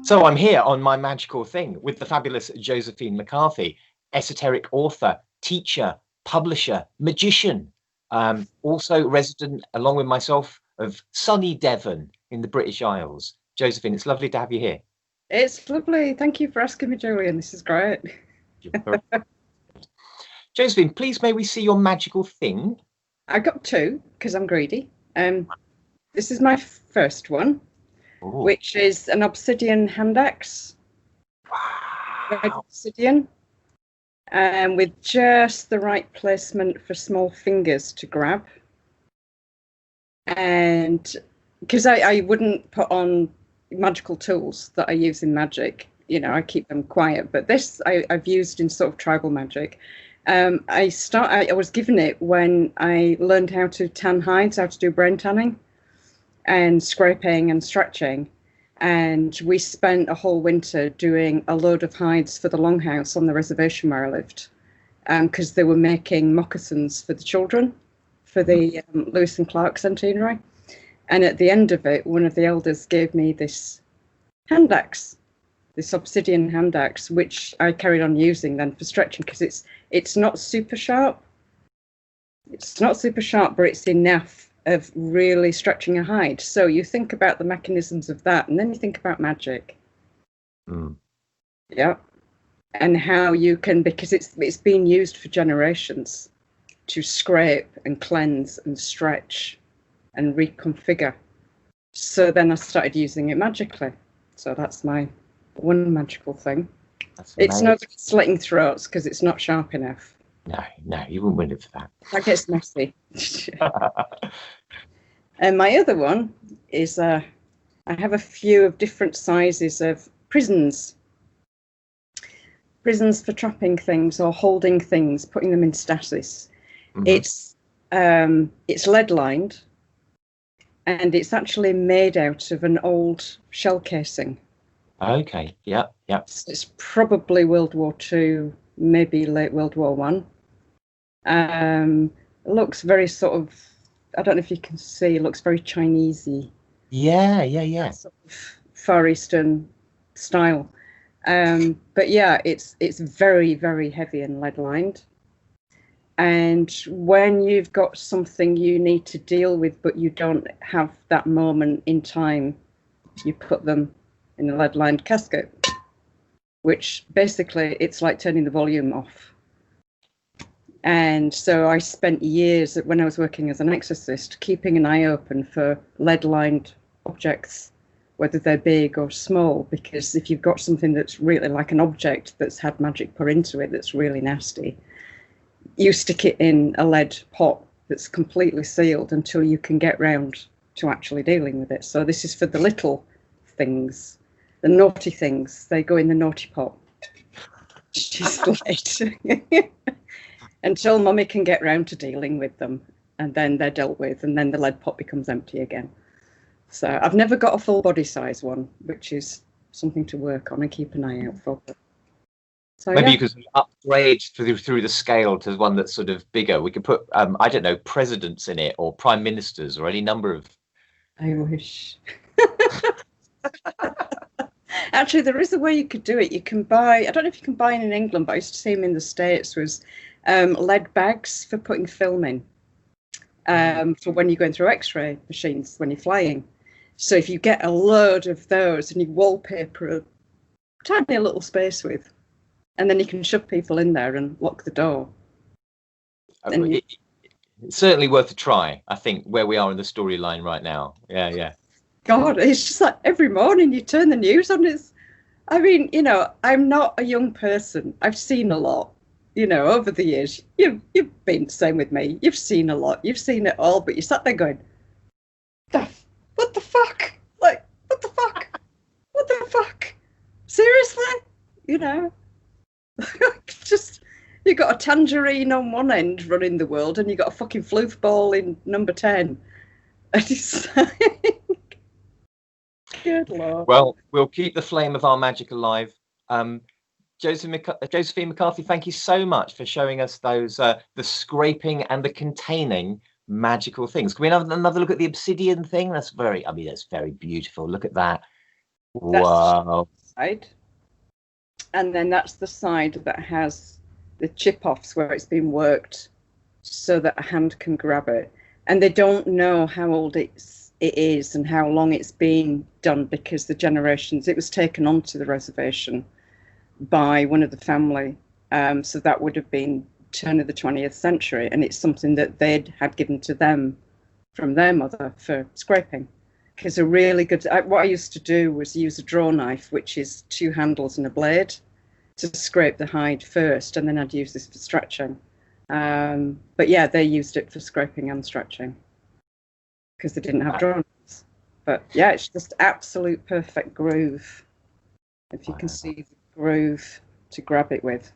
So I'm here on my magical thing with the fabulous Josephine McCarthy, esoteric author, teacher, publisher, magician, also resident, along with myself, of sunny Devon in the British Isles. Josephine, it's lovely to have you here. It's lovely. Thank you for asking me, Julian. This is great. Josephine, please may we see your magical thing? I got two because I'm greedy. This is my first one, which is an obsidian hand axe. Wow. Red obsidian. With just the right placement for small fingers to grab. And because I wouldn't put on magical tools that I use in magic, you know, I keep them quiet, but this I've used in sort of tribal magic. I was given it when I learned how to tan hides, how to do brain tanning and scraping and stretching. And we spent a whole winter doing a load of hides for the longhouse on the reservation where I lived, because they were making moccasins for the children for the Lewis and Clark centenary. And at the end of it, one of the elders gave me this hand axe, this obsidian hand axe, which I carried on using then for stretching, because it's not super sharp. It's not super sharp, but it's enough of really stretching a hide. So you think about the mechanisms of that, and then you think about magic. Yeah. And how you can, because it's been used for generations to scrape and cleanse and stretch and reconfigure. So then I started using it magically. So that's my one magical thing. It's not slitting throats because it's not sharp enough. No, you wouldn't win it for that. That gets messy. And my other one is I have a few of different sizes of prisons for trapping things or holding things, putting them in stasis. It's lead lined, and it's actually made out of an old shell casing. Okay, yeah. It's probably World War II, maybe late World War One. It looks very sort of, I don't know if you can see, it looks very Chinesey. Yeah. Sort of Far Eastern style. But yeah, it's very, very heavy and lead lined. And when you've got something you need to deal with, but you don't have that moment in time, you put them in a lead lined casket, which basically it's like turning the volume off. And so I spent years when I was working as an exorcist, keeping an eye open for lead lined objects, whether they're big or small, because if you've got something that's really like an object that's had magic put into it that's really nasty, you stick it in a lead pot that's completely sealed until you can get round to actually dealing with it. So this is for the little things, the naughty things. They go in the naughty pot. Just lead. Until mummy can get round to dealing with them, and then they're dealt with, and then the lead pot becomes empty again. So I've never got a full body size one, which is something to work on and keep an eye out for. So, maybe you could upgrade through the scale to one that's sort of bigger. We could put, I don't know, presidents in it, or prime ministers, or any number of. I wish. Actually, there is a way you could do it. You can buy, I don't know if you can buy it in England, but I used to see them in the States, was lead bags for putting film in, for when you're going through X-ray machines when you're flying. So if you get a load of those and you wallpaper a tiny little space with, and then you can shove people in there and lock the door. It's certainly worth a try, I think, where we are in the storyline right now. Yeah. God, it's just like every morning you turn the news on. I mean, you know, I'm not a young person. I've seen a lot, you know, over the years. You've been the same with me. You've seen a lot. You've seen it all, but you sat there going, what the fuck? Like, what the fuck? What the fuck? Seriously? You know? Just, you got a tangerine on one end running the world, and you got a fucking floof ball in number 10. And it's like, good Lord. Well, we'll keep the flame of our magic alive. Josephine McCarthy, thank you so much for showing us those the scraping and the containing magical things. Can we have another look at the obsidian thing? That's very beautiful. Look at that. Wow. Side. And then that's the side that has the chip-offs where it's been worked so that a hand can grab it. And they don't know how old it is and how long it's been done, because the generations, it was taken onto the reservation by one of the family. So that would have been turn of the 20th century. And it's something that they'd had given to them from their mother for scraping. Because a really good, what I used to do was use a draw knife, which is 2 handles and a blade, to scrape the hide first, and then I'd use this for stretching. But yeah, they used it for scraping and stretching because they didn't have draw knives. But yeah, it's just absolute perfect groove. If you can see the groove to grab it with.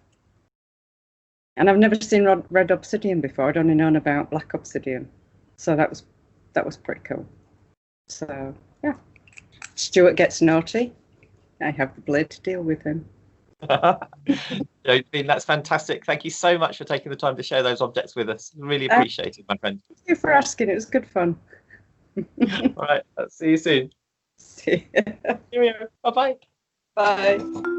And I've never seen red obsidian before. I'd only known about black obsidian, so that was pretty cool. So yeah, Stuart gets naughty. I have the blade to deal with him. Josephine, that's fantastic. Thank you so much for taking the time to share those objects with us. Really appreciate it, my friend. Thank you for asking. It was good fun. All right, I'll see you soon. See you. Cheerio. Bye-bye. Bye.